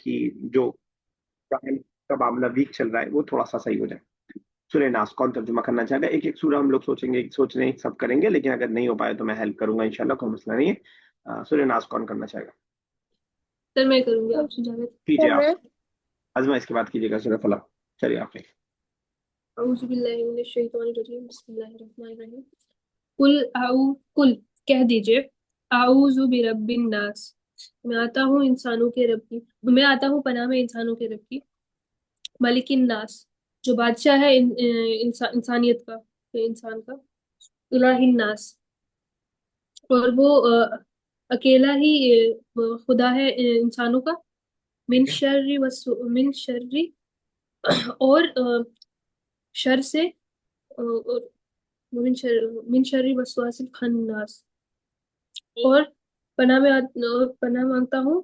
कि जो कान का मामला वीक चल रहा है वो थोड़ा सा सही हो जाए। सूर्य नास कौन तर्जुमा करना चाहेगा? एक एक सूरा हम लोग सोचेंगे, सोच रहे हैं सब करेंगे, लेकिन अगर नहीं हो पाए तो मैं हेल्प करूंगा इंशाल्लाह, कोई मसला नहीं है। सूर्य नास कौन करना चाहेगा? सर मैं करूंगी, आपसे जावेद। कीजिए आप। अजमा इसके बाद कीजिएगा सूर्य फलक। चलिए आप। अऊज़ु बिल्लाहि मिनश शैतानिर रजीम, बिस्मिल्लाहिर रहमानिर रहीम। कुल कह दीजिए, आऊज़ु बिरब्बिन नास, मैं आता हूँ इंसानों के रब की, मैं आता हूँ पनाह में इंसानों के रब की। मलिकिन नास, जो बादशाह है इंसानियत का, या इंसान का। इलाहिन नास, और वो अकेला ही खुदा है इंसानों का। ठीक है। मिन शर्री, और शर से, और मिन शर्री वसवासिल खन्नास, और और पनाह मांगता हूँ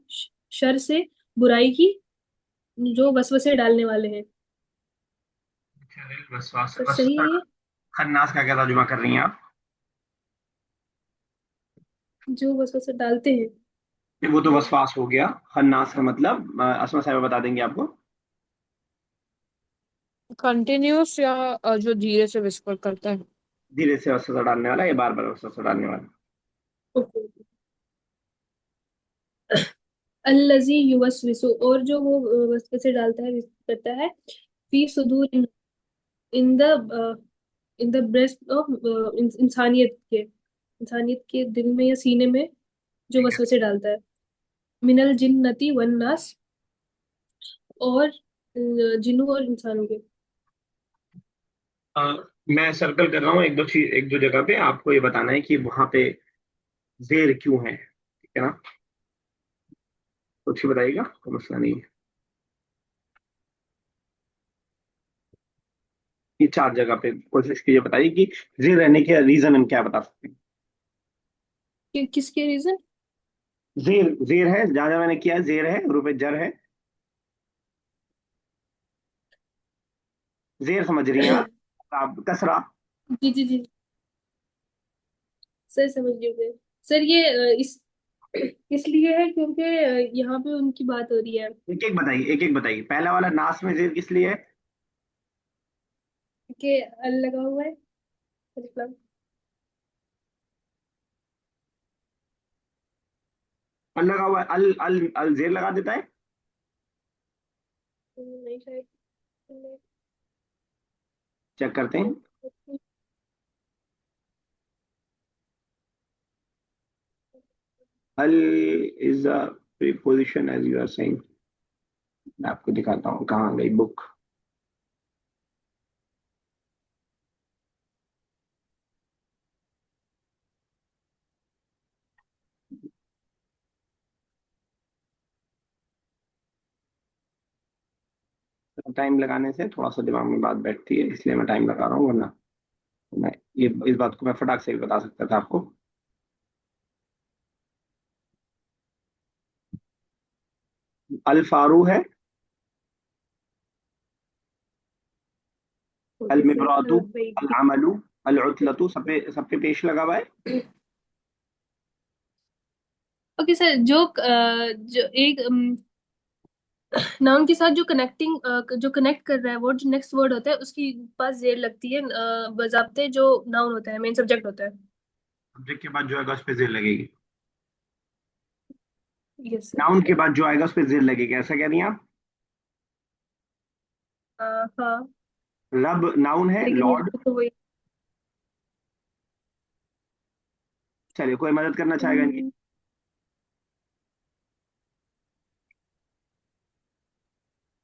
शर से, बुराई की, जो वसवसे डालने वाले हैं। वसवास सर वस सही है ये? खन्नास का क्या तर्जुमा कर रही हैं आप? जो वसवसे डालते हैं। ये वो तो वसवास हो गया। खन्नास का मतलब असमा साहब बता देंगे आपको। कंटिन्यूस या जो धीरे से विस्पर करता है। धीरे से वसवसा डालने वाला या बार बार वसवसा डालने वाला? ओके। अल्लजी युवस्विसु, और जो वो वसवसे डालता है, करता है, फी सुदूर, in the in the breast of इंसानियत के दिल में या सीने में, जो ठीक है। वसवसे डालता है। मिनल जिन्नति वन नास, और जिन्नों और इंसानों के। अ, मैं सर्कल कर रहा हूँ एक दो चीज, एक दो जगह पे आपको ये बताना है कि वहां पे जेर क्यों है, ठीक है ना? कुछ ही बताइएगा, कोई मसला नहीं है। ये चार जगह पे कोशिश कीजिए बताइए कि जेर रहने के रीजन हम क्या बता सकते हैं। किसके रीजन? जेर जेर है, जहां जहां मैंने किया है जेर है, रुपए जर है। जेर समझ रही हैं आप कसरा। जी जी जी, सर समझ गए सर। ये इसलिए है क्योंकि यहाँ पे उनकी बात हो रही है एक एक बताइए, एक एक बताइए। पहला वाला नास में जेर किस लिए है? कि अल लगा हुआ है, मतलब। अल लगा हुआ है, अल अल अल जेर लगा देता है। नहीं शायद। चेक करते हैं। अल is a preposition as you are saying. मैं आपको दिखाता हूँ कहाँ गई बुक। टाइम लगाने से थोड़ा सा दिमाग में बात बैठती है, इसलिए मैं टाइम लगा रहा हूँ, वरना मैं ये इस बात को मैं फटाक से भी बता सकता था आपको। अल फारू है, अल ओके सर, मिबरातु, अल भाई। अमलु, अल उतलतु, सब पे पेश लगा हुआ है। ओके सर, जो एक नाउन के साथ जो जो कनेक्ट कर रहा है वर्ड, जो नेक्स्ट वर्ड होता है उसकी पास जेर लगती है, बजाते जो नाउन होता है, मेन सब्जेक्ट होता है। सब्जेक्ट के बाद जो आएगा उस पर जेर लगेगी। Yes sir. नाउन के बाद जो आएगा उस पर जेर लगेगी, ऐसा कह रही हैं आप? हाँ, रब नाउन है, लेकिन लॉर्ड। यहाँ तो वही। चलिए, कोई मदद करना चाहेगा इनकी? हम्म,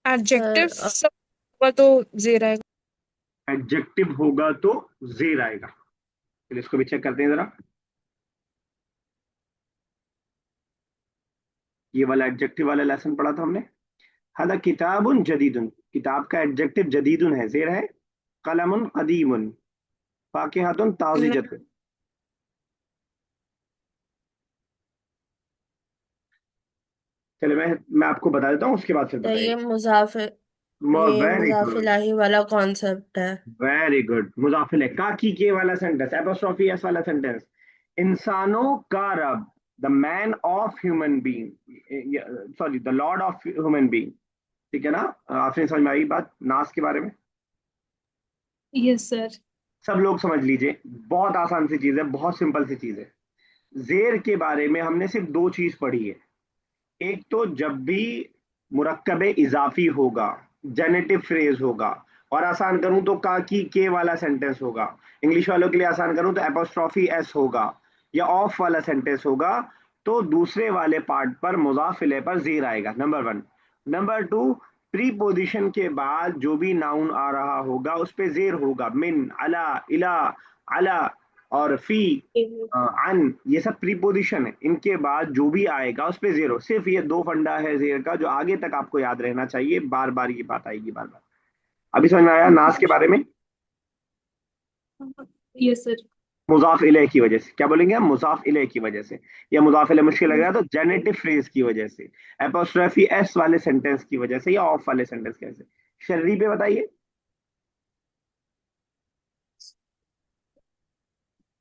एडजेक्टिव सर सब होगा तो जेर आएगा। एडजेक्टिव होगा तो जेर आएगा। चलिए इसको भी चेक करते हैं जरा। ये वाला एडजेक्टिव वाला लेसन पढ़ा था हमने। हदा किताबुन जदीदुन, किताब का एडजेक्टिव जदीदुन है, जेर है। कलमुन कदीमुन, फाकिहतुन ताजिजतुन। चलिए मैं आपको बता देता हूँ, उसके बाद फिर तो बताइए। ये वेरी गुड, मुजाफिलाही वाला कॉन्सेप्ट है। Very good. मुजाफिल है, का की के वाला सेंटेंस, एपोस्ट्रोफी एस वाला सेंटेंस। इंसानों का रब, the man of human being, sorry the Lord of human being. ठीक है ना? आपने समझ में आई बात नास के बारे में? Yes sir. सब लोग समझ लीजिए, बहुत आसान सी चीज है, बहुत सिंपल सी चीज है। जेर के बारे में हमने सिर्फ दो चीज पढ़ी है। एक तो जब भी मुरक्कब इजाफी होगा, जेनेटिव फ्रेज होगा, और आसान करूं तो का की के वाला सेंटेंस होगा, इंग्लिश वालों के लिए आसान करूं तो एपोस्ट्रॉफी एस होगा, या ऑफ वाला सेंटेंस होगा, तो दूसरे वाले पार्ट पर मुजाफ इले पर जीर आएगा, number one. Number two, preposition के बाद जो भी नाउन आ रहा होगा उस पे जेर होगा, मिन, अला, इला, अला और फी, अन, ये सब प्रीपोजिशन है। इनके बाद जो भी आएगा उस पे जीरो। सिर्फ ये दो फंडा है जेर का जो आगे तक आपको याद रहना चाहिए, बार बार ये बात आएगी, बार बार। अभी समझ में आया नास के बारे में? Yes sir. मुजाफ इले की वजह से क्या बोलेंगे हम? मुजाफ इले की वजह से। या मुजाफ इले मुश्किल लग रहा है तो जेनेटिव फ्रेज की वजह से, एपोस्ट्रोफी एस वाले सेंटेंस की वजह से, या ऑफ वाले सेंटेंस की वजह से। शर्री पे बताइए।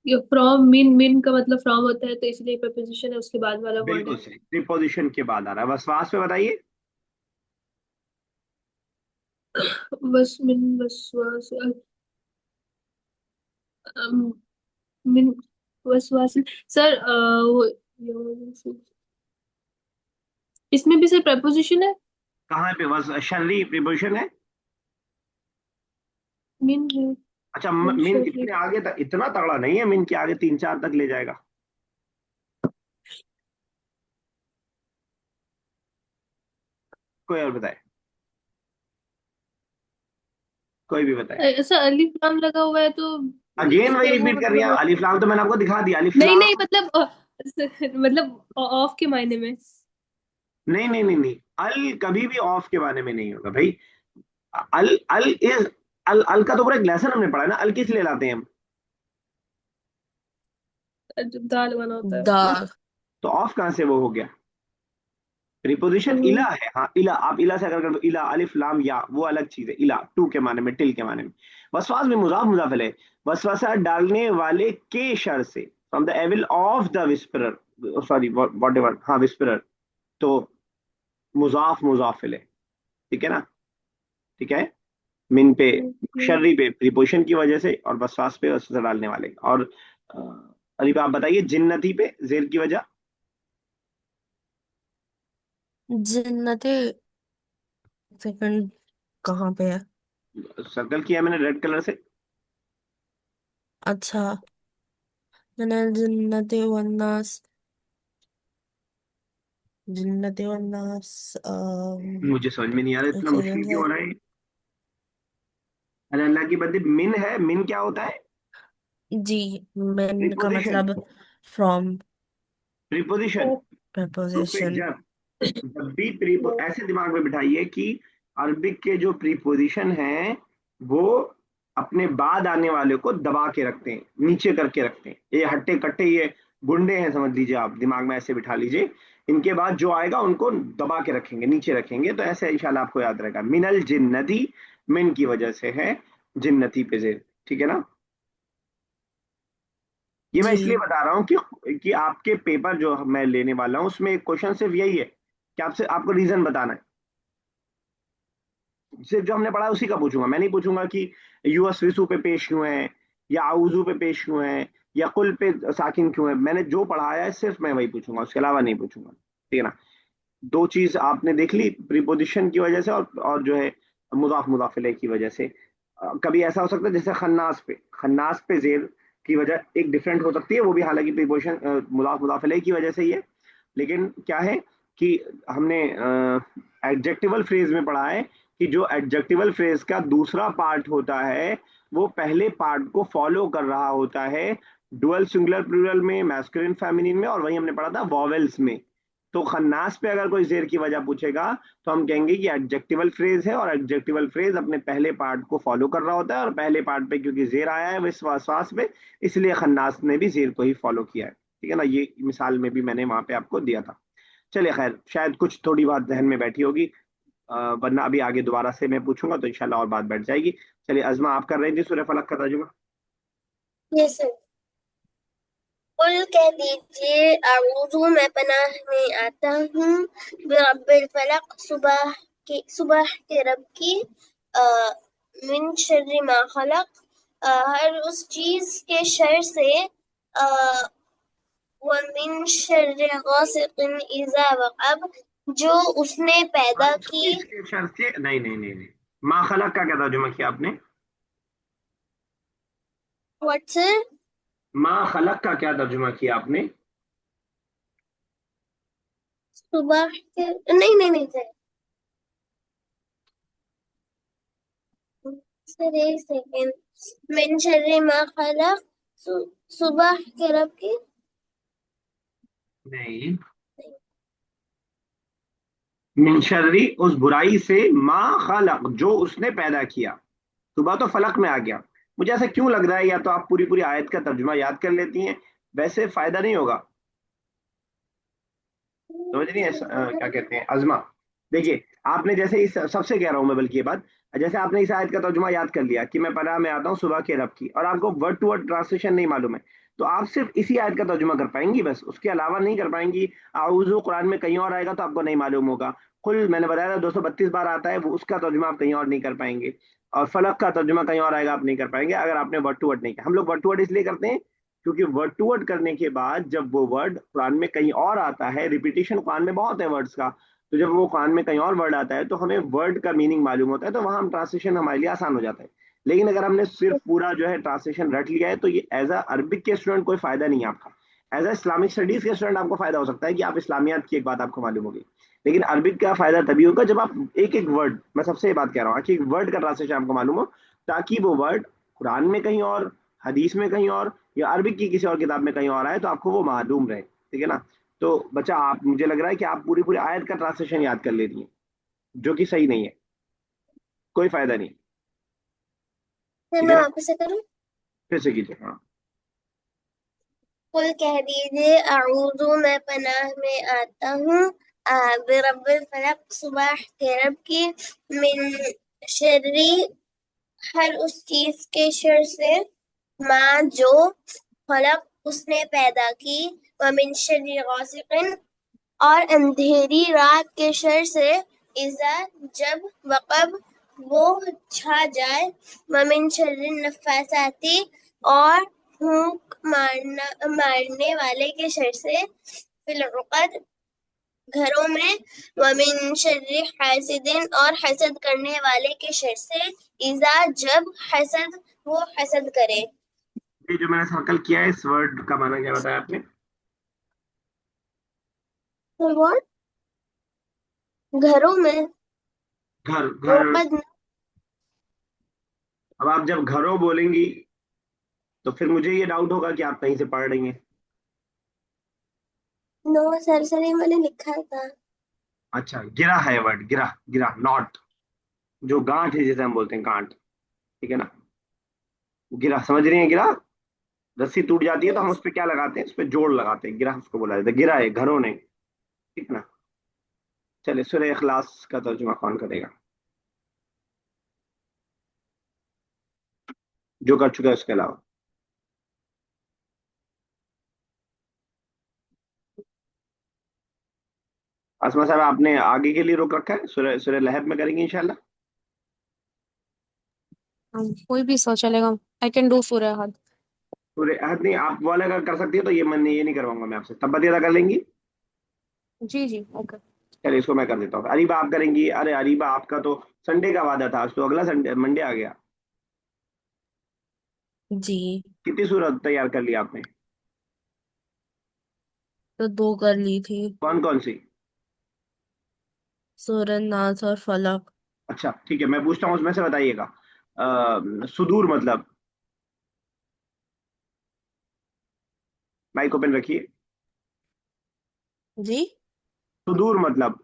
ये फ्रॉम, मिन, मिन का मतलब फ्रॉम होता है तो इसलिए प्रपोजिशन है, उसके बाद वाला वर्ड बिल्कुल है। सही, प्रीपोजिशन के बाद आ रहा है। वसवास पे बताइए। बस मिन, वसवास, अम, मिन, वसवास। सर इसमें भी सर प्रपोजिशन है। कहाँ पे वस शर्री प्रीपोजिशन है? मिन है। अच्छा, मिन मिन शर्री। इतने आगे तक इतना तगड़ा नहीं है, मिन के आगे तीन चार तक ले जाएगा। कोई और बताए, कोई भी बताए। ऐसा अलिफ लाम लगा हुआ है तो अगेन उसका वही वो रिपीट कर रही है, मतलब, अलिफ लाम तो मैंने आपको दिखा दिया, अलिफ नहीं नहीं लाम। मतलब मतलब ऑफ के मायने में। नहीं नहीं नहीं नहीं, अल कभी भी ऑफ के बारे में नहीं होगा भाई। अल अल इज, अल का तो पूरा एक लेसन हमने पढ़ा है ना, अल किस लिए लाते हैं हम? जब दाल बना होता है उसमें। दाग। तो ऑफ कहाँ से वो हो गया? प्रीपोजिशन इला हम्म, है, हाँ इला, आप इला से अगर कर दो, इला अलिफ लाम या, वो अलग चीज है। इला टू के माने में, टिल के माने में। वसवास में मुजाफ मुजाफ है, वसवासा डालने वाले के शर से, from the evil of the whisperer, sorry whatever, हाँ विस्परर। तो मुजाफ मुजाफ है, ठीक है ना? ठीक है। मिन पे, शर्री पे प्रीपोजिशन की वजह से, और वसवास पे वसवासा डालने वाले। और अ, अली आप बताइए जिन्नती पे जेर की वजह। जिन्नते। सेकंड, कहाँ पे है? सर्कल किया मैंने रेड कलर से। अच्छा। मिनल जिन्नते वन्नास। जिन्नते वन्नास। मुझे समझ में नहीं आ रहा, एक इतना मुश्किल सेकंड क्यों सर। हो रहा है? अरे अल्लाह की बंदी, मिन है, मिन क्या होता है? जी। मेन का प्रीपोजिशन, मतलब फ्रॉम। प्रीपोजिशन। तो फिर प्रपोजिशन। जब भी प्रीपो ऐसे दिमाग में बिठाइए कि अरबिक के जो प्रीपोजिशन हैं वो अपने बाद आने वाले को दबा के रखते हैं, नीचे करके रखते हैं। ये हट्टे कट्टे, ये गुंडे हैं समझ लीजिए, आप दिमाग में ऐसे बिठा लीजिए। इनके बाद जो आएगा उनको दबा के रखेंगे, नीचे रखेंगे, तो ऐसे इंशाल्लाह आपको याद रहेगा। मिनल जिन्नती, मिन की वजह से है जिन्नती पे जेर, ठीक है ना? ये मैं इसलिए जी। बता रहा हूँ कि आपके पेपर जो मैं लेने वाला हूँ उसमें एक क्वेश्चन सिर्फ यही है कि आपसे, आपको रीजन बताना है। सिर्फ जो हमने पढ़ा है उसी का पूछूंगा, मैं नहीं पूछूंगा कि यूएस विसु पे पेश क्यों है, या आउजू पे पेश क्यों है, या कुल पे साकिन क्यों है। मैंने जो पढ़ाया है सिर्फ मैं वही पूछूंगा, उसके अलावा नहीं पूछूंगा, ठीक है ना? दो चीज आपने देख ली, प्रीपोजिशन की वजह से और जो है मुदाफ मुदाफिले की वजह से। कभी ऐसा हो सकता है जैसे खन्नास पे जेर की वजह एक डिफरेंट हो सकती है, वो भी हालांकि प्रीपोजिशन मुदाफ मुदाफिले की वजह से ही है। लेकिन क्या है कि हमने एडजेक्टिवल फ्रेज में पढ़ा है कि जो एडजेक्टिवल फ्रेज का दूसरा पार्ट होता है वो पहले पार्ट को फॉलो कर रहा होता है, डुअल सिंगुलर प्लूरल में, मैस्कुलिन फेमिनिन में, और वही हमने पढ़ा था वॉवेल्स में। तो खन्नास पे अगर कोई जेर की वजह पूछेगा तो हम कहेंगे कि एडजेक्टिवल फ्रेज है, और एडजेक्टिवल फ्रेज अपने पहले पार्ट को फॉलो कर रहा होता है, और पहले पार्ट पे क्योंकि जेर आया है विश्वास पे, इसलिए खन्नास ने भी जेर को ही फॉलो किया है, ठीक है ना? ये मिसाल में भी मैंने वहां पे आपको दिया था। चलिए खैर, शायद कुछ थोड़ी बात जहन में बैठी होगी, वरना अभी आगे दोबारा से मैं पूछूंगा तो इंशाल्लाह और बात बैठ जाएगी। चलिए अजमा, आप कर रही थी सूरह फलक का तर्जुमा। Yes sir. कुल कह दीजिए आऊज़ु मैं पनाह में आता हूँ बिरब्बिल फलक सुबह के रब की मिन शर्रि मा खलक हर उस चीज के शर से व मिन शर्रि गासिकिन इज़ा वक़ब जो उसने पैदा हर की। चीज के शर से, नहीं नहीं नहीं नहीं, मा खलक का क्या तर्जुमा किया आपने? व्हाट्स मा खलक का क्या तर्जुमा किया आपने? सुबह के नहीं नहीं नहीं सर एक सेकेंड मिन शर्रि मा खलक सुबह के रब की नहीं, मिन शर्री उस बुराई से, मा खलक जो उसने पैदा किया। सुबह तो फलक में आ गया। मुझे ऐसा क्यों लग रहा है, या तो आप पूरी पूरी आयत का तर्जुमा याद कर लेती हैं, वैसे फायदा नहीं होगा। समझ रही है क्या कहते हैं अजमा? देखिए, आपने जैसे इस सबसे कह रहा हूं मैं बल्कि ये बात, जैसे आपने इस आयत का तर्जुमा याद कर लिया कि मैं पनाह में आता हूँ सुबह के रब की, और आपको वर्ड टू वर्ड ट्रांसलेशन नहीं मालूम है, तो आप सिर्फ इसी आयत का तर्जुमा कर पाएंगी, बस उसके अलावा नहीं कर पाएंगी। आऊज़ु कुरान में कहीं और आएगा तो आपको नहीं मालूम होगा। कुल मैंने बताया था 232 बार आता है, वो उसका तर्जुमा आप कहीं और नहीं कर पाएंगे। और फलक का तर्जुमा कहीं और आएगा, आप नहीं कर पाएंगे अगर आपने वर्ड टू वर्ड नहीं किया। हम लोग वर्ड टू वर्ड इसलिए करते हैं क्योंकि वर्ड टू वर्ड करने के बाद जब वो वर्ड कुरान में कहीं और आता है, रिपीटिशन कुरान में बहुत है वर्ड्स का, तो जब वो कुरान में कहीं और वर्ड आता है तो हमें वर्ड का मीनिंग मालूम होता है, तो वहां हम ट्रांसलेशन हमारे लिए आसान हो जाता है। लेकिन अगर हमने सिर्फ पूरा जो है ट्रांसलेशन रट लिया है, तो ये एज अ अरबिक के स्टूडेंट कोई फायदा नहीं है आपका। एज अ इस्लामिक स्टडीज के स्टूडेंट आपको फायदा हो सकता है कि आप इस्लामियात की एक बात आपको मालूम होगी। लेकिन अरबिक का फायदा तभी होगा जब आप एक एक वर्ड, मैं सबसे ये बात कह रहा हूँ कि एक वर्ड का ट्रांसलेशन आपको मालूम हो, ताकि वो वर्ड कुरान में कहीं और, हदीस में कहीं और, या अरबिक की किसी और किताब में कहीं और आए तो आपको वो मालूम रहे। ठीक है ना? तो बच्चा, आप, मुझे लग रहा है कि आप पूरी पूरी आयत का ट्रांसलेशन याद कर ले रही हैं, जो कि सही नहीं है, कोई फायदा नहीं। फिर ठीक मैं है ना? वापस से करूँ। फिर से कीजिए, हाँ। कुल कह दीजिए अऊज़ु मैं पनाह में आता हूँ बिरब्बिल फलक सुबह के रब की मिन शर्री हर उस चीज के शर से माँ जो खलक उसने पैदा की व मिन शर्री गासिकिन और अंधेरी रात के शर से इज़ा जब वक़ब वो छा जाए व मिन शर्रि नफ़्फ़ासाती और फूंक मारने वाले के शर से फिल उक़द घरों में व मिन शर्रि हासिदिन और हसद करने वाले के शर से इज़ा जब हसद वो हसद करे। ये जो मैंने सर्कल किया है, इस वर्ड का माना क्या बताया आपने? फिर what? घरों में घर, घर। उक़द अब आप जब घरों बोलेंगी तो फिर मुझे ये डाउट होगा कि आप कहीं से पढ़ रही हैं। नो सर सर ये मैंने लिखा था। अच्छा, गिरा है वर्ड, गिरा, गिरा नॉट, जो गांठ है जिसे हम बोलते हैं, गांठ। ठीक है ना? गिरा, समझ रही हैं? गिरा, रस्सी टूट जाती है तो हम यस उस पर क्या लगाते हैं? उस पर जोड़ लगाते हैं, गिरा उसको बोला जाता है। गिरा है, घरों ने। ठीक ना? चलिए, सूरह इखलास का तर्जुमा कौन करेगा? जो कर चुका है उसके अलावा। आसमा साहब, आपने आगे के लिए रोक रखा है, सूरह सूरह लहब में करेंगे इंशाल्लाह। कोई भी सो चलेगा। आई कैन डू सूर्य हद। सूरह अहद नहीं, आप वाला अगर कर सकती है तो ये नहीं करवाऊंगा मैं आपसे। तब्बत यदा कर लेंगी? जी जी ओके। चलिए, इसको मैं कर देता हूँ। अरीबा आप करेंगी? अरे अरीबा, आपका तो संडे का वादा था, आज तो अगला संडे, मंडे आ गया। जी। कितनी सूरत तैयार कर ली आपने? तो दो कर ली थी। कौन कौन सी? सूरह नास और फलक। अच्छा ठीक है, मैं पूछता हूँ, उसमें से बताइएगा। सुदूर मतलब, माइक ओपन रखिए। जी। सुदूर मतलब,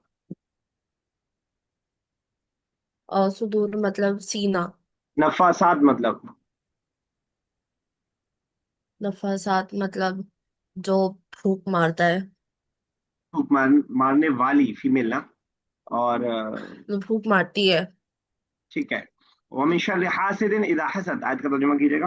और सुदूर मतलब सीना। नफासात मतलब, नफासात मतलब जो फूक मारता है। फूंक मारने वाली फीमेल ना। और जो फूक मारती है। ठीक है। वमिन शर्रि हासिदिन इदा हसद, आयत का तर्जुमा कीजिएगा।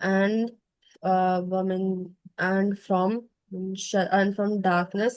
and woman, and from darkness,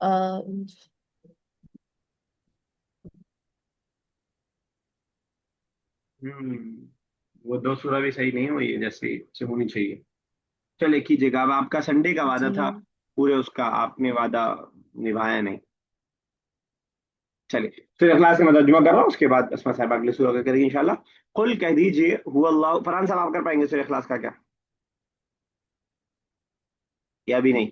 uh, वो दो सूरा भी सही नहीं हुई है जैसे से होनी चाहिए। चले कीजिएगा। अब आपका संडे का वादा था, जी पूरे उसका आपने वादा निभाया नहीं। चलिए फिर अखलास से मैं तर्जुमा कर रहा हूँ, उसके बाद असमा साहब अगले सूरा का करेंगे इंशाल्लाह। कुल कह दीजिए हुआ अल्लाह। फरहान साहब आप कर पाएंगे सूरह इखलास का क्या, या भी नहीं?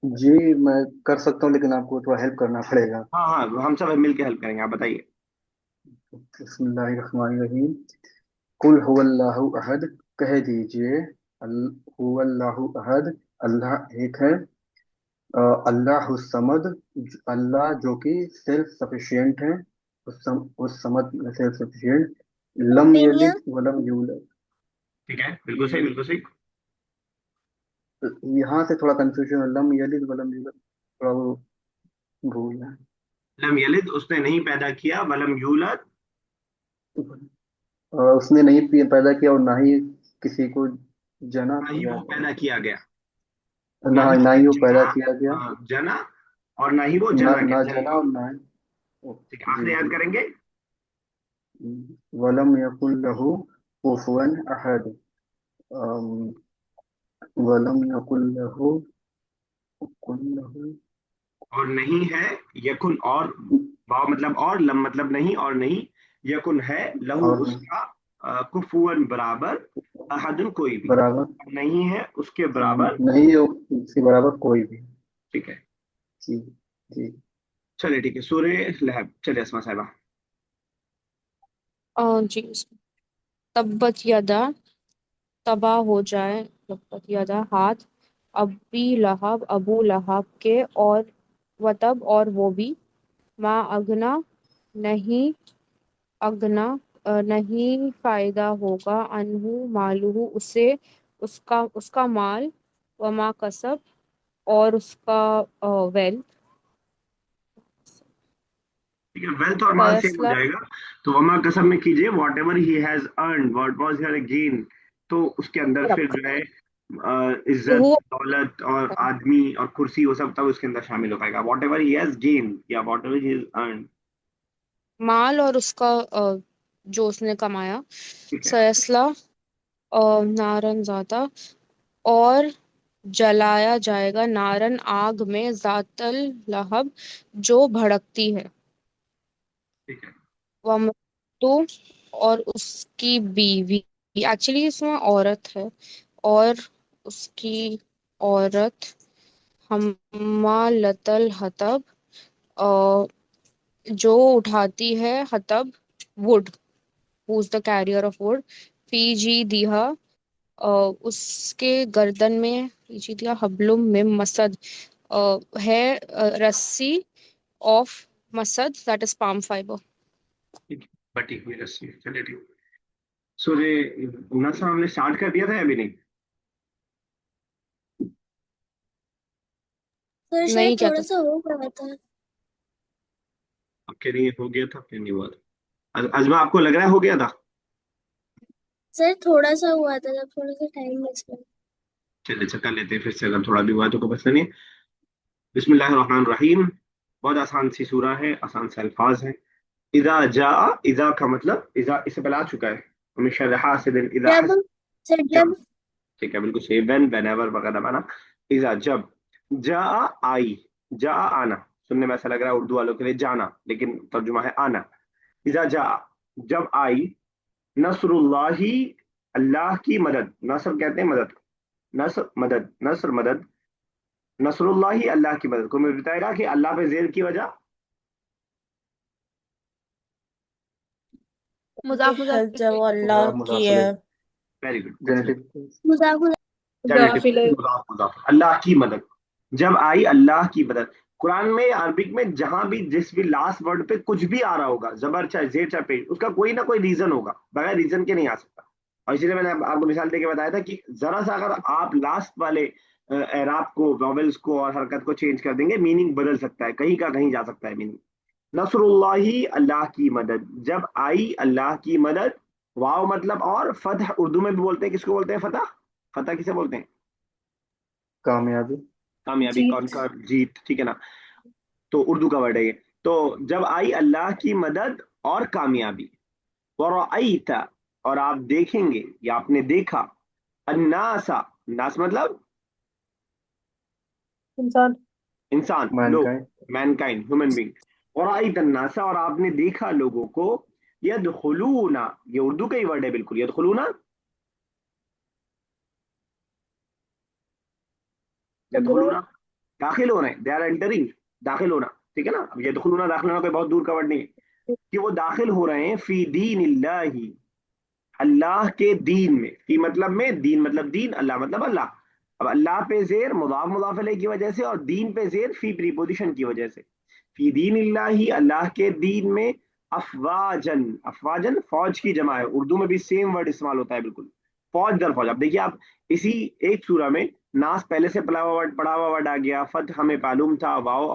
जी मैं कर सकता हूँ, लेकिन आपको थोड़ा हेल्प करना पड़ेगा। हाँ हाँ, हम सब मिल के हेल्प करेंगे, आप बताइए। बिस्मिल्लाहिर्रहमानिर्रहीम। कुल हुवल्लाहु अहद, कह दीजिए हुवल्लाहु अहद, अल्लाह एक है। अल्लाह समद, अल्लाह जो कि सेल्फ सफिशिएंट है, उस Samad self sufficient. Lump opinion यलिद वलम यूलद। ठीक है, बिल्कुल सही, बिल्कुल सही। यहाँ से थोड़ा कंफ्यूजन है, लम यलिद वलम यूलद, थोड़ा वो भूल है। लम यलिद, उसने नहीं पैदा किया, वलम यूलद, उसने नहीं पैदा किया और ना ही किसी को जना ना ही या वो पैदा किया गया। ना ना ही ना ही वो जना, पैदा किया गया। जना, और ना ही वो ना जना गया, ना जन्म जना लिया। और ना ही। ठीक है, जी आखिरी याद जी। करेंगे। वलम यकुल लहू कुफुवन अहद। अम, वलम यकुल लहू कुल लहू। और नहीं है, यकुन और, वाव मतलब और, लम मतलब नहीं और नहीं, यकुन है, लहू और उसका, कुफुवन बराबर, अहदुन कोई भी, बराबर नहीं है उसके बराबर। नहीं है इसके बराबर कोई भी। ठीक है। जी जी। चलिए ठीक है, सूर्य लहब, चलिए असमा साहिबा। जी। तब्बत यदा, तबाह हो जाए, तब्बत यदा हाथ, अबी लहब, अबू लहब के, और वतब, और वो भी, माँ अगना, नहीं, अगना, नहीं फायदा होगा, अनहु मालूहु, उसे, उसका उसका माल, वमा कसब, और उसका वेल्थ, ठीक है, वेल्थ और माल सेम हो सयसला, जाएगा। तो वमा कसम में कीजिए what ever he has earn, what was here gain. तो उसके अंदर फिर जो है इज्जत, हुआ दौलत और आदमी और कुर्सी, वो सब तब उसके अंदर शामिल हो पाएगा। Whatever he has gain या whatever he has earn. माल, और उसका जो उसने कमाया, ठीक है। सयसला, नारन जाता, और जलाया जाएगा, नारन आग में, जातल लहब, जो भड़कती है, ठीक है। वमरअतु, और उसकी बीवी, एक्चुअली इसमें औरत है, और उसकी औरत, हम्मालतल हतब, जो उठाती है हतब, wood, who is the carrier of wood, फी जी दिहा, उसके गर्दन में, फी जी दिहा हब्लुम में मसद, है रस्सी ऑफ मसद, दैट इज पाम फाइबर। ठीक है, बटी हुई रस्सी, चलिए ठीक है। सूर्य नसर हमने स्टार्ट कर दिया था या अभी नहीं? तो शायद नहीं क्या थोड़ा था? सा हो गया था। अब कह रही है हो गया था, फिर नहीं हुआ था। अजमा आपको लग रहा है हो गया था? सर थोड़ा सा हुआ था, जब थोड़ा सा टाइम लगा। चलिए अच्छा कर लेते हैं फिर से, अगर थोड़ा भी हुआ तो कोई मसला नहीं है। बिस्मिल्लाहिर्रहमानिर्रहीम। बहुत आसान सी सूरा है, आसान से अल्फाज हैं। इजा जा, इजा का मतलब, इजा इससे पहले आ चुका है। हमेशा हासिदिन इजा जब, सर जब। जब, ठीक है, बिल्कुल सही, वेन, वेनेवर वगैरह माना। इजा जब, जा आई, जा आना। सुनने में ऐसा लग रहा है उर्दू वालों के लिए जाना, लेकिन तर्जुमा है आना। इजा जा, जब आई, नसरुल्लाही, अल्लाह की मदद, नसर कहते हैं मदद, नसर मदद, नसर मदद, नसरुल्लाही अल्लाह की मदद। को मैं बताएगा कि अल्लाह पे जेर की वजह। कि मजाक मजाक हर जगह अल्लाह की है। मुदाखले, वेरी गुड, एक्सीलेंट। जेनेटिक। मुजाकुल, चलिए मुजाफिले। मुदाफ मुदाफ, अल्लाह की मदद। जब आई अल्लाह की मदद। कुरान में अरबिक में जहां भी जिस भी लास्ट वर्ड पे कुछ भी आ रहा होगा, जबर चाहे जेर चाहे पेश, उसका कोई ना कोई रीजन होगा, बगैर रीजन के नहीं आ सकता। और इसीलिए मैंने आपको मिसाल देके बताया था कि जरा सा अगर आप लास्ट वाले एराब को, वॉवेल्स को और हरकत को चेंज कर देंगे, मीनिंग बदल सकता है, कहीं का कहीं जा सकता है मीनिंग। नसरुल्लाही, अल्लाह की मदद, जब आई अल्लाह की मदद। वाव मतलब और, फतह उर्दू में भी बोलते हैं, किसको बोलते हैं फतह? फतह किसे बोलते हैं? कामयाबी। कामयाबी, कौन जीत। का जीत, ठीक है ना। तो उर्दू का वर्ड है ये। तो जब आई अल्लाह की मदद और कामयाबी, वरअयता, और आप देखेंगे या आपने देखा, अन्नासा, नास मतलब इंसान। इंसान, लोग, मैनकाइंड। Mankind, human being. वरअयता अन्नासा, और आपने देखा लोगों को, यदखुलूना, ये उर्दू का ही वर्ड है बिल्कुल, यदखुलूना, अंदर। यदखुलूना, दाखिल हो रहे हैं, दे आर एंटरिंग, दाखिल होना, ठीक है ना। अब यदखुलूना, दाखिल होना कोई बहुत दूर का वर्ड नहीं है, कि वो दाखिल हो रहे हैं फी दीन इल्लाही, अल्लाह के दीन में, फी मतलब में, दीन मतलब दीन, अल्लाह मतलब अल्लाह। अब अल्लाह पे जेर मुदाफ मुदाफ अलैह की वजह से, और दीन पे जेर फी प्रीपोजिशन की वजह से, फी दीन इल्लाही, अल्लाह के दीन में, अफवाजन, अफवाजन फौज की जमा है, उर्दू में भी सेम वर्ड इस्तेमाल होता है बिल्कुल, फौज दर फौज। अब देखिए आप, इसी एक सूरा में नास पहले से पढ़ा हुआ वर्ड आ गया, फत हमें मालूम था, वाओ,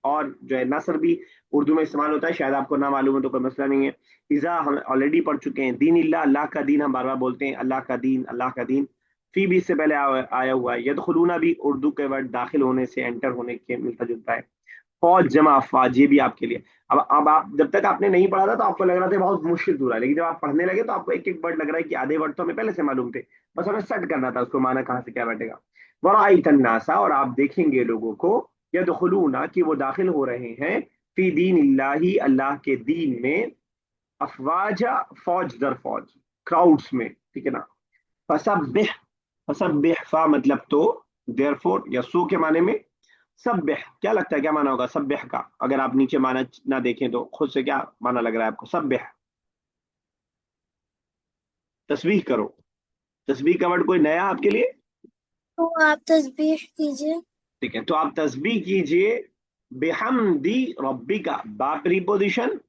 और जो है नसर भी उर्दू में इस्तेमाल होता है, शायद आपको ना मालूम है तो कोई मसला नहीं है। इज़ा हम ऑलरेडी पढ़ चुके हैं, दीन इल्लाह, अल्लाह का दीन, हम बार बार बोलते हैं, अल्लाह का दीन, अल्लाह का दीन। फी भी इससे पहले आया हुआ है, यदखुलूना भी उर्दू के वर्ड दाखिल होने से, एंटर होने के मिलता जुलता है। फौज जमा अफवाज, ये भी आपके लिए। अब आप जब तक आपने नहीं पढ़ा था तो आपको लग रहा था बहुत मुश्किल सूरा है, लेकिन जब आप पढ़ने लगे तो आपको एक एक वर्ड लग रहा है कि आधे वर्ड तो हमें पहले से मालूम थे, बस हमें सेट करना था उसको, माना कहाँ से क्या बैठेगा। वराइत अन्नासा, और आप देखेंगे लोगों को, यदखुलूना, कि वो दाखिल हो रहे हैं, फी दीन इल्लाही, अल्लाह के दीन में, अफवाजा, फौज दर फौज, क्राउड्स में, ठीक है ना। फसब्बिह, फसब्बिह, फा मतलब तो, देयरफॉर या सो के माने में, सब्बिह, क्या लगता है क्या माना होगा सब्बिह का? अगर आप नीचे माना ना देखें तो खुद से क्या माना लग रहा है आपको सब्बिह? तस्बीह करो, तस्बीह का वर्ड कोई नया आपके लिए? तो आप तस्बीह कीजिए। ठीक है, तो आप तस्बीह कीजिए, बेहमदी रब्बिका, बा प्रीपोजिशन,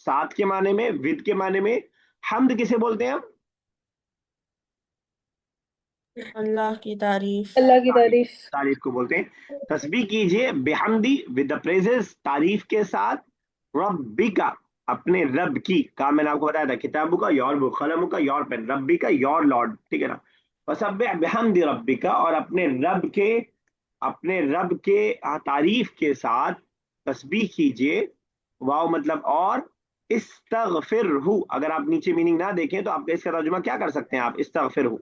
साथ के माने में, विद के माने में। हमद किसे बोलते हैं हम? अल्लाह की तारीफ। अल्लाह की तारीफ, तारीफ। तारीफ को बोलते हैं। तस्बीह कीजिए बेहमदी, विद द प्रेजेस, तारीफ के साथ, रब्बिका, अपने रब की, का मैंने आपको बताया था, किताबु का योर बुक, कलमु का योर पेन, रब्बी का योर लॉर्ड, ठीक है ना। फसब्बिह बिहम्दि रब्बिका, और अपने रब के तारीफ के साथ तस्बीह कीजिए, वाव मतलब और, इस्तगफिरहु, अगर आप नीचे मीनिंग ना देखें तो आपका इसका तर्जुमा क्या कर सकते हैं आप, इस्तगफिरहु,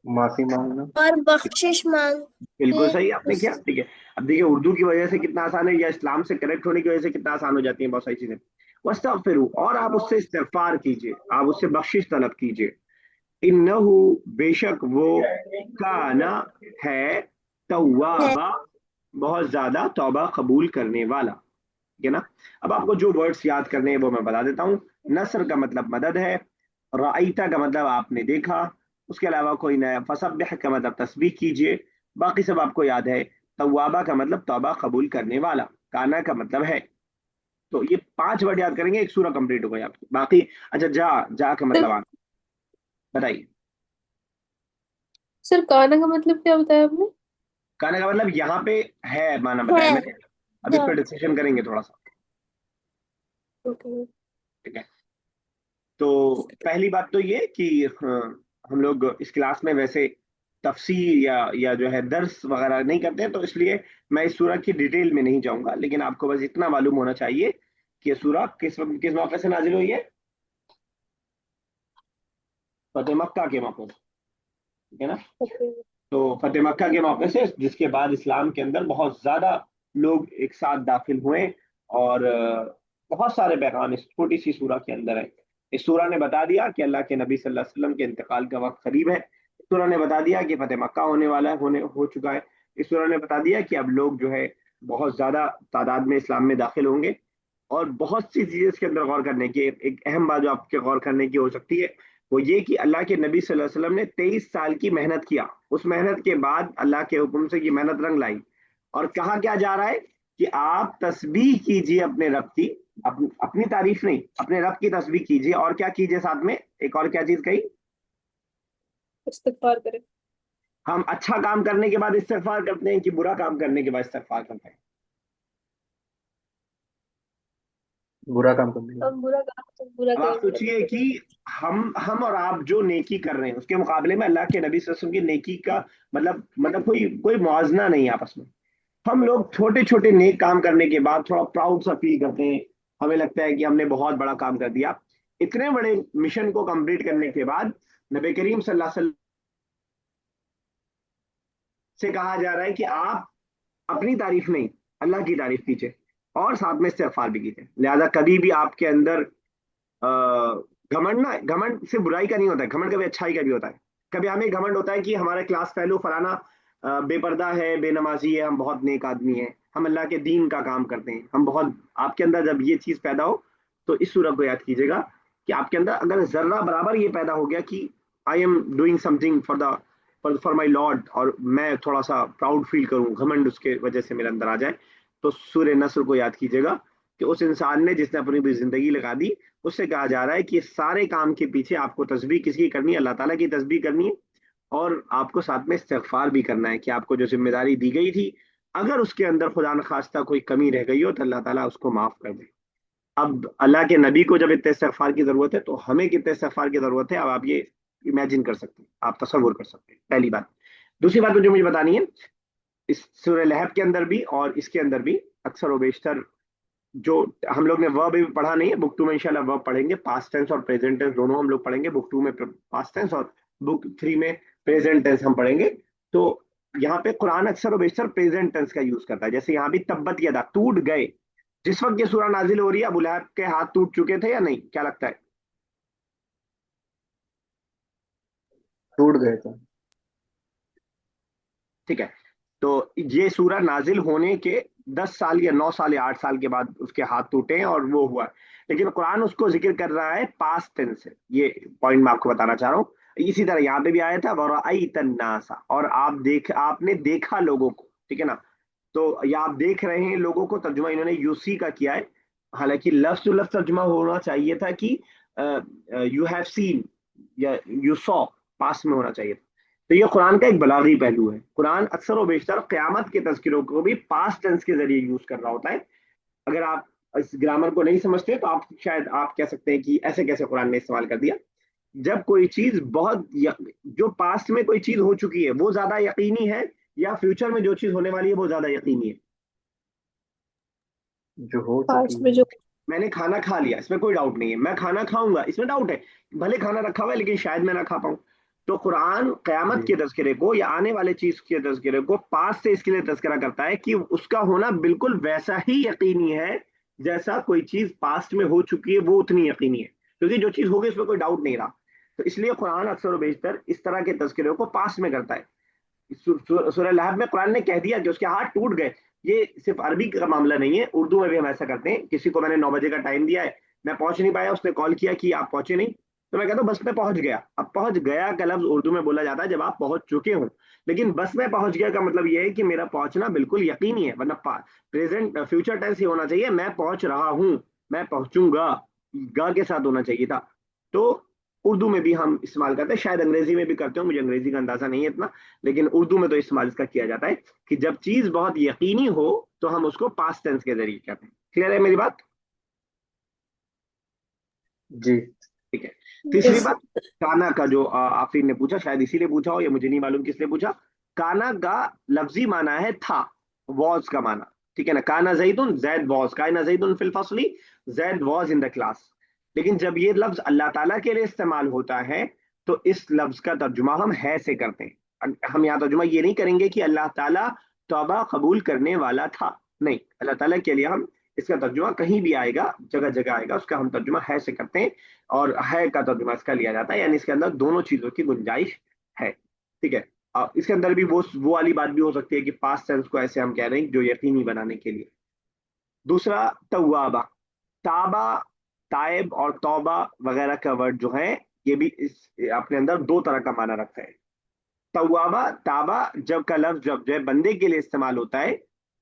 माफी मांगना। और बख्शिश बिल्कुल मांगे सही आपने किया, ठीक है। अब देखिए उर्दू की वजह से कितना आसान है, या इस्लाम से कनेक्ट होने की वजह से कितना आसान हो जाती है बहुत सारी चीजें। वस्तगफिरु, और आप उससे इस्तिगफार कीजिए, आप उससे बख्शिश तलब कीजिए। इन्नहु, बेशक वो, काना, है, है। तव्वाबा, बहुत ज्यादा तौबा कबूल करने वाला, ठीक है ना। अब आपको जो वर्ड्स याद करने हैं वो मैं बता देता हूँ। नसर का मतलब मदद है, राइता का मतलब आपने देखा, उसके अलावा कोई नया, फसब्बिह का मतलब तस्बीह कीजिए, बाकी सब आपको याद है। तवाबा का मतलब तौबा कबूल करने वाला, काना का मतलब है। तो ये 5 वर्ड याद करेंगे, एक सूरा कंप्लीट हो गई आपकी, बाकी। अच्छा, जा, जा का मतलब सर, आना, बताइए। सर काना का मतलब क्या बताया आपने? काना का मतलब यहाँ पे है, माना है। बताया मैंने। अब इस है। पर डिस्कशन करेंगे थोड़ा सा, ओके। ठीक है। तो पहली बात तो ये कि हम लोग इस क्लास में वैसे तफसीर या जो है दर्स वगैरह नहीं करते हैं, तो इसलिए मैं इस सूरह की डिटेल में नहीं जाऊंगा, लेकिन आपको बस इतना मालूम होना चाहिए कि ये सूरह किस किस मौके से नाजिल हुई है, फतेह मक्का के मौके से, ठीक है ना। ओके। तो फतेह मक्का के मौके से, जिसके बाद इस्लाम के अंदर बहुत ज्यादा लोग एक साथ दाखिल हुए, और बहुत सारे पैगाम इस छोटी सी सूरह के अंदर है। इस सूरह ने बता दिया कि अल्लाह के नबी सल्लल्लाहु अलैहि वसल्लम के इंतकाल का वक्त करीब है। इस सूरह ने बता दिया कि फतेह मक्का होने वाला है, होने हो चुका है। इस सूरह ने बता दिया कि अब लोग जो है बहुत ज्यादा तादाद में इस्लाम में दाखिल होंगे। और बहुत सी चीजें इसके अंदर गौर करने की, एक अहम बात जो आपके गौर करने की हो सकती है, वो ये कि अल्लाह के नबी सल्लल्लाहु अलैहि वसल्लम ने 23 साल की मेहनत किया। उस मेहनत के बाद अल्लाह के हुक्म से ये मेहनत रंग लाई, और कहा क्या जा रहा है कि आप तस्बीह कीजिए अपने रब की, अपनी तारीफ नहीं, अपने रब की तस्बीह कीजिए, और क्या कीजिए साथ में, एक और क्या चीज कही? इस्तगफार करें। हम अच्छा काम करने के बाद इस्तिगफार करते हैं कि बुरा काम करने के बाद इस्तिगफार करते हैं? बुरा काम करने लगे। हम बुरा काम तो बुरा अब आप करने लगे सोचिए थे। कि हम और आप जो नेकी कर रहे हैं उसके मुकाबले में अल्लाह के नबी सल्लल्लाहु अलैहि वसल्लम की नेकी का मतलब कोई कोई मुआवजा नहीं है आपस में। हम लोग छोटे छोटे नेक काम करने के बाद थोड़ा प्राउड सा फील करते हैं। हमें लगता है कि हमने बहुत बड़ा काम कर दिया। इतने बड़े मिशन को कंप्लीट करने के बाद नबी करीम सल्लल्लाहु अलैहि वसल्लम से कहा जा रहा है कि आप अपनी तारीफ नहीं, अल्लाह की तारीफ कीजिए और साथ में इस्तिगफार भी कीजिए। लिहाजा कभी भी आपके अंदर घमंड ना, घमंड सिर्फ बुराई का नहीं होता है, घमंड कभी अच्छाई का भी होता है। कभी हमें घमंड होता है कि हमारा क्लास फेलो फलाना बेपर्दा है, बेनमाजी है, हम बहुत नेक आदमी हैं, हम अल्लाह के दीन का काम करते हैं, हम बहुत। आपके अंदर जब ये चीज पैदा हो तो इस सूरत को याद कीजिएगा कि आपके अंदर अगर जर्रा बराबर ये पैदा हो गया कि I am doing something for my lord, और मैं थोड़ा सा प्राउड फील करूं, घमंड उसके वजह से मेरे अंदर आ जाए, तो सूर्य नस्र को याद कीजिएगा कि उस इंसान ने जिसने अपनी भी जिंदगी लगा दी, उससे कहा जा रहा है कि सारे काम के पीछे आपको तस्बीह किसकी करनी है? अल्लाह ताला की तस्बीह करनी है। और आपको साथ में इस्तिगफार भी करना है कि आपको जो जिम्मेदारी दी गई थी, अगर उसके अंदर खुदा न खास्ता कोई कमी रह गई हो तो अल्लाह ताला उसको माफ कर दे। अब अल्लाह के नबी को जब इतने इस्तिगफार की जरूरत है तो हमें कितने इस्तिगफार की जरूरत है? अब आप ये इमेजिन कर सकते हैं, आप तसव्वुर कर सकते हैं, पहली बात। दूसरी बात जो मुझे बतानी है, इस सूरह लहब के अंदर भी और इसके अंदर भी अक्सर व बेशतर जो हम लोग ने वर्ब भी पढ़ा नहीं है, बुक टू में इंशाल्लाह वर्ब पढ़ेंगे, पास्ट टेंस और प्रेजेंट टेंस दोनों हम लोग पढ़ेंगे। बुक टू में पास्ट टेंस और बुक थ्री में प्रेजेंट टेंस हम पढ़ेंगे। तो यहाँ पे कुरान अक्सर और बेशतर प्रेजेंट टेंस का यूज करता है। जैसे यहाँ भी तब्बत यदा, टूट गए, जिस वक्त ये सूरह नाजिल हो रही है अबू लहब के हाथ टूट चुके थे या नहीं, क्या लगता है? टूट गए थे। ठीक है। तो ये सूरह नाजिल होने के 10 साल या 9 साल या 8 साल के बाद उसके हाथ टूटे हैं और वो हुआ। लेकिन कुरान उसको जिक्र कर रहा है पास्ट टेंस से। ये पॉइंट मैं आपको बताना चाह रहा हूँ। इसी तरह यहाँ पे भी आया था वराअइतन नासा, और आपने देखा लोगों को, ठीक है ना। तो या आप देख रहे हैं लोगों को, तर्जुमा इन्होंने यूसी का किया है। हालांकि लफ्ज टू लफ्ज तर्जुमा होना चाहिए था कि यू हैव सीन या यू सॉ, पास्ट में होना चाहिए था। तो ये कुरान का एक बलागी पहलू है। कुरान अक्सर व बेशतर क़यामत के तज़किरों को भी पास्ट टेंस के जरिए यूज कर रहा होता है। अगर आप इस ग्रामर को नहीं समझते तो आप शायद आप कह सकते हैं कि ऐसे कैसे कुरान ने इस्तेमाल कर दिया। जब कोई चीज जो पास्ट में कोई चीज हो चुकी है वो ज्यादा यकीनी है, या फ्यूचर में जो चीज होने वाली है वो ज्यादा यकीनी है? जो हो पास्ट चुकी में है। जो मैंने खाना खा लिया, इसमें कोई डाउट नहीं है। मैं खाना खाऊंगा, इसमें डाउट है, भले खाना रखा हुआ है लेकिन शायद मैं ना खा पाऊं। तो कुरान जी। कयामत के तज़किरे को या आने वाले चीज के तज़किरे को पास से इसके लिए तज़किरा करता है कि उसका होना बिल्कुल वैसा ही यकीनी है जैसा कोई चीज पास्ट में हो चुकी है वो उतनी यकीनी है, क्योंकि जो चीज होगी उसमें कोई डाउट नहीं रहा। तो इसलिए कुरान अक्सर व बेशतर इस तरह के तज़किरे को पास्ट में करता है। सूरह लहब में कुरान ने कह दिया कि उसके हाथ टूट गए। ये सिर्फ अरबी का मामला नहीं है, उर्दू में भी हम ऐसा करते हैं। किसी को मैंने 9 बजे का टाइम दिया है, मैं पहुंच नहीं पाया, उसने कॉल किया कि आप पहुंचे नहीं, तो मैं कहता हूँ बस में पहुंच गया। अब पहुंच गया का लफ्ज उर्दू में बोला जाता है जब आप पहुंच चुके हो। लेकिन बस में पहुंच गया का मतलब ये है कि मेरा पहुंचना बिल्कुल यकीनी है, वरना प्रेजेंट फ्यूचर टेंस ही होना चाहिए, मैं पहुंच रहा हूँ, मैं पहुंचूंगा, गा के साथ होना चाहिए था। तो उर्दू में भी हम इस्तेमाल करते हैं, शायद अंग्रेजी में भी करते हो, मुझे अंग्रेजी का अंदाजा नहीं है इतना, लेकिन उर्दू में तो इस्तेमाल इसका किया जाता है कि जब चीज बहुत यकीनी हो तो हम उसको पास्ट टेंस के जरिए कहते हैं। क्लियर है मेरी बात? जी। ठीक है। तीसरी यस। बात, काना का जो आफरीन ने पूछा, शायद इसीलिए पूछा हो, या मुझे नहीं मालूम किसने पूछा। काना का लफ्जी माना है था, वॉज का माना, ठीक है ना। काना जैदुन जैद वॉज, काना जैदुन फिल फसली Zaid was in the class. लेकिन जब ये लफ्ज अल्लाह ताला के लिए इस्तेमाल होता है तो इस लफ्ज का तर्जुमा हम है से करते हैं। हम यहाँ तर्जुमा ये नहीं करेंगे कि अल्लाह ताला तौबा कबूल करने वाला था, नहीं। अल्लाह ताला के लिए हम इसका तर्जुमा कहीं भी आएगा, जगह जगह आएगा, उसका हम तर्जुमा है से करते हैं। और है का तर्जुमा इसका लिया जाता है, यानी इसके अंदर दोनों चीजों की गुंजाइश है। ठीक है। इसके अंदर भी वो वाली बात भी हो सकती है कि पास्ट टेंस को ऐसे हम कह रहे हैं जो यकीनी बनाने के लिए। दूसरा तवाबा, ताबा, ताइब और तौबा वगैरह का वर्ड जो है ये भी इस अपने अंदर दो तरह का माना रखता है। तवाबा, ताबा जब का लफ्ज जब जो है बंदे के लिए इस्तेमाल होता है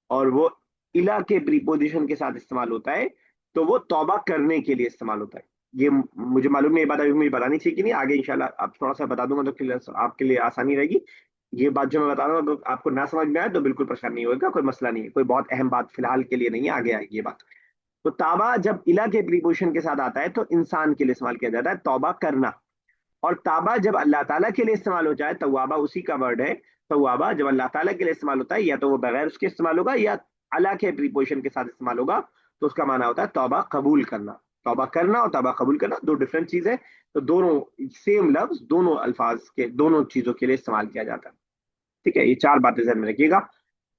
और वो इला के प्रीपोजिशन के साथ इस्तेमाल होता है, तो वो तौबा करने के लिए इस्तेमाल होता है। ये मुझे मालूम नहीं, ये बात अभी मुझे बतानी चाहिए कि नहीं, आगे इंशाल्लाह आप थोड़ा सा बता दूंगा तो आपके लिए आसानी रहेगी। ये बात जो मैं बता रहा हूँ अगर आपको ना समझ में आए तो बिल्कुल परेशान नहीं होगा, कोई मसला नहीं है, कोई बहुत अहम बात फिलहाल के लिए नहीं है, आगे आएगी ये बात। तो ताबा जब इला के प्रीपोजिशन के साथ आता है तो इंसान के लिए इस्तेमाल किया जाता है, तौबा करना। और ताबा जब अल्लाह ताला के लिए इस्तेमाल हो जाए, तवाबा उसी का वर्ड है, तवाबा जब अल्लाह ताला के लिए इस्तेमाल होता है या तो वो बगैर उसके इस्तेमाल होगा या अल्लाह के प्रीपोजिशन के साथ इस्तेमाल होगा, तो उसका माना होता है तौबा कबूल करना। तौबा करना और तौबा कबूल करना दो डिफरेंट चीज है। तो दोनों सेम लफ्ज दोनों अल्फाज के दोनों चीजों के लिए इस्तेमाल किया जाता है। ठीक है, ये चार बातें ध्यान में रखिएगा।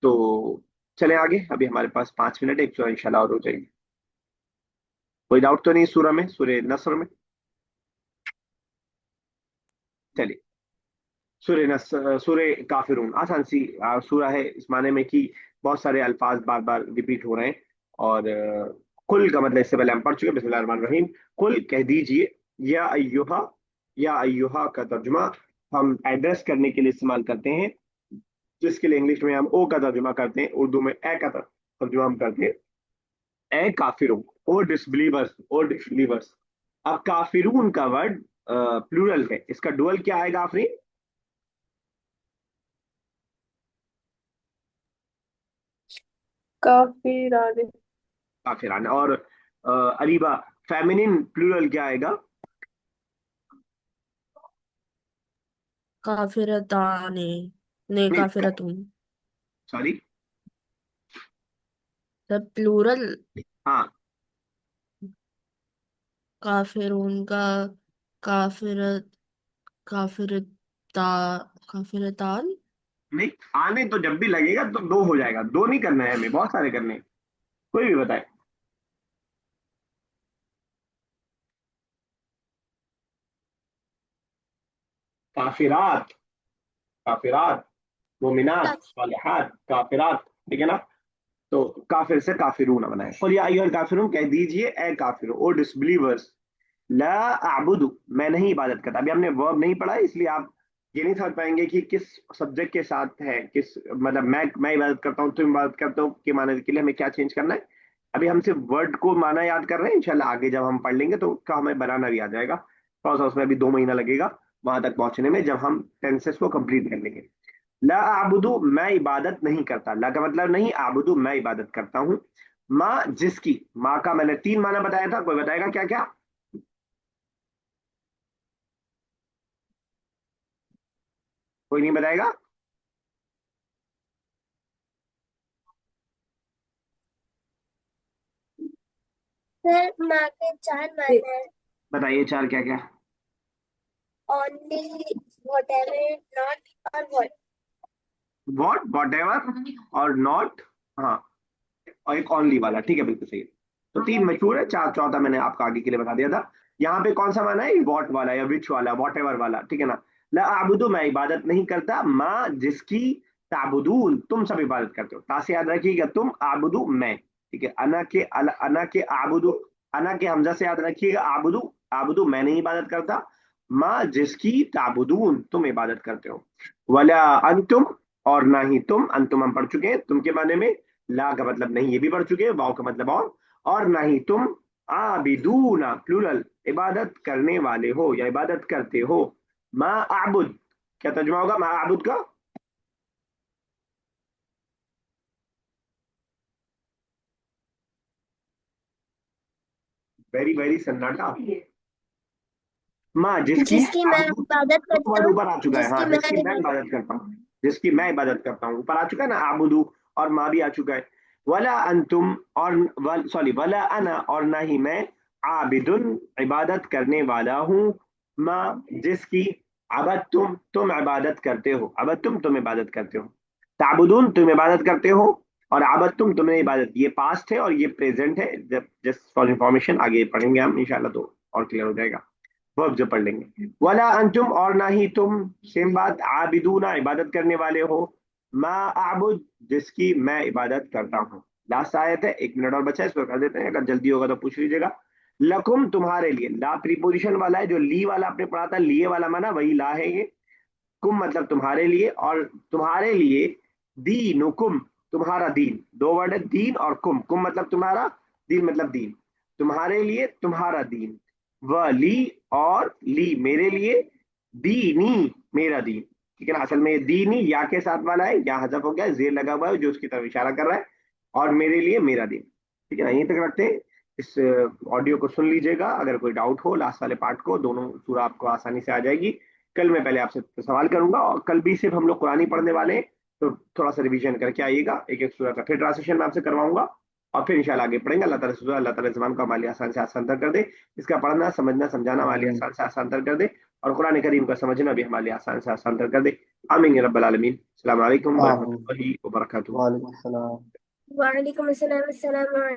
तो चले आगे, अभी हमारे पास 5 मिनट, एक जो इंशाल्लाह और हो जाएगी। कोई डाउट तो नहीं सूरह में, सूरह नस्र में? चलिए, सूरह काफिरून आसान सी सूरह है इस माने में कि बहुत सारे अल्फाज बार बार रिपीट हो रहे हैं। और कुल का मतलब इससे पहले हम पढ़ चुके हैं, बिस्मिल्लाहिर रहमानिर रहीम। कुल कह दीजिए, या अय्युहा, या अय्युहा का तर्जुमा हम एड्रेस करने के लिए इस्तेमाल करते हैं, जिसके लिए इंग्लिश में हम ओ का तर्जुमा करते हैं, उर्दू में ए का तर्जुमा हम करते हैं। ए काफिरून, ओ डिसबिलीवर्स, ओ डिसबिलीवर्स। अब काफिरून का वर्ड प्लूरल है, इसका डुअल क्या आएगा आफरी? काफिरान। काफिरान। और अरीबा, फेमिनिन प्लूरल क्या आएगा? काफिरताने, ने नहीं, काफिरतुन। सॉरी। सब प्लूरल। हाँ, काफिरून का काफिरत, काफिरता, काफिरतान। नहीं, आने तो जब भी लगेगा तो दो हो जाएगा, दो नहीं करना है हमें, बहुत सारे करने हैं। कोई भी बताए। काफिरात, काफिरात, मोमिनात, सालिहात, काफिरात। ठीक है ना? तो काफिर से काफिरून बनाए। और या अय्युहल काफिरून, कह दीजिए ए काफिर, ओ डिसबिलीवर्स, ला अअबुदु, मैं नहीं इबादत करता। अभी हमने वर्ब नहीं पढ़ा है, इसलिए आप ये नहीं समझ पाएंगे कि किस सब्जेक्ट के साथ है, किस मतलब मैं इबादत करता हूँ, तुम इबादत करते हो के माने के लिए हमें क्या चेंज करना है। अभी हम सिर्फ वर्ड को माना याद कर रहे हैं, इंशाल्लाह आगे जब हम पढ़ लेंगे तो उसका हमें बनाना भी आ जाएगा। थोड़ा सा उसमें अभी 2 महीना लगेगा वहां तक पहुंचने में, जब हम टेंसेस को कंप्लीट कर लेंगे। ला आबुदू, मैं इबादत नहीं करता। ला का मतलब नहीं, आबुदू मैं इबादत करता हूँ। माँ जिसकी, माँ का मैंने 3 माना बताया था, कोई बताएगा क्या क्या? कोई नहीं बताएगा? सर माँ के 4 माना है। बताइए चार क्या क्या? ओनली, whatever, not और what। वॉट, वॉट एवर, और नॉट। हाँ, और एक ओनली वाला, ठीक है, बिल्कुल सही है। तो 3 मशहूर है, चार चौथा मैंने आपका आगे के लिए बता दिया था। यहाँ पे कौन सा माना है? वॉट वाला या विच वाला, वॉट एवर वाला, ठीक है ना? ला आबुदू, मैं इबादत नहीं करता, माँ जिसकी, ताबुदून तुम सब इबादत करते हो। ता से याद रखिएगा तुम, आबुदू मैं, ठीक है। अना के आबुदू, अना के हमजा से याद रखिएगा आबुदू, आबुदू मैं नहीं इबादत करता, माँ जिसकी, ताबुदून तुम इबादत करते हो। वला अंतुम, और ना ही तुम, अंतुम हम पढ़ चुके हैं तुम के माने में। ला का मतलब नहीं, ये भी पढ़ चुके हैं। वाव का मतलब और ना ही तुम, आबिदूना प्लूरल, इबादत करने वाले हो या इबादत करते हो। मा आबुद, क्या तर्जुमा होगा मा आबुद का? वेरी वेरी सन्नाटा। माँ जिसकी, जिसकी मैं आबुद इबादत करता वर्ड हूँ, ऊपर आ चुका है, हाँ, जिसकी मैं जिसकी मैं इबादत करता हूँ, जिसकी मैं इबादत करता हूँ ऊपर आ चुका है ना, आबुदू, और माँ भी आ चुका है। वला अंतुम, और सॉरी वला अना, और ना ही मैं, आबिदुन इबादत करने वाला हूँ, माँ जिसकी, अबद तुम इबादत करते हो, अबद तुम इबादत करते हो, ताबुदून तुम इबादत करते हो, और आबद तुमने इबादत। ये पास्ट है और ये प्रेजेंट है। जब जस्ट फॉर इंफॉर्मेशन आगे पढ़ेंगे हम इंशाल्लाह तो और क्लियर हो जाएगा, वर्ब जो पढ़ लेंगे। वला अंतुम, और ना ही तुम, सेम बात, आबिदूना इबादत करने वाले हो, मा आबुद जिसकी मैं इबादत करता हूँ। लास्ट आयत है, 1 मिनट और बचा है, इसको कर देते हैं, अगर जल्दी होगा तो पूछ लीजिएगा। लकुम तुम्हारे लिए, ला प्रीपोजिशन वाला है, जो ली वाला आपने पढ़ा था, लिए वाला माना वही ला है ये। कुम मतलब तुम्हारे लिए, और तुम्हारे लिए, दीनुकुम तुम्हारा दीन, दो वर्ड है, दीन और कुम। कुम मतलब तुम्हारा, दीन मतलब दीन, तुम्हारे लिए तुम्हारा दीन। व ली, और ली मेरे लिए, दीनी मेरा दीन। ठीक है ना? असल में दीनी या के साथ वाला है, या हजफ हो गया, जेर लगा हुआ है जो उसकी तरफ इशारा कर रहा है, और मेरे लिए मेरा दीन। ठीक है ना? यहीं तक रखते हैं। इस ऑडियो को सुन लीजिएगा। अगर कोई डाउट हो लास्ट वाले पार्ट को, दोनों सूरा आपको आसानी से आ जाएगी। कल मैं पहले आपसे सवाल करूंगा, और कल भी सिर्फ हम लोग कुरान ही पढ़ने वाले हैं, तो थोड़ा सा रिवीजन करके आइएगा। एक एक सूरा का फिर ट्रांसलेशन मैं आपसे करवाऊंगा, और फिर इंशाल्लाह आगे पढ़ेंगे। अल्लाह ताला ज़बान को हमारे लिए आसान से आसान तर कर दे, इसका पढ़ना समझना समझाना हमारे लिए आमीन आसान से आसान तर कर दे, और कुरान करीम का समझना भी हमारे लिए आसान से आसान तर कर दे। आमीन या रब्बल आलमीन। अस्सलाम वालेकुम व आमीन। रहमतुल्लाहि व बरकातुहू। वालेकुम सलाम। वालेकुम अस्सलाम। अस्सलाम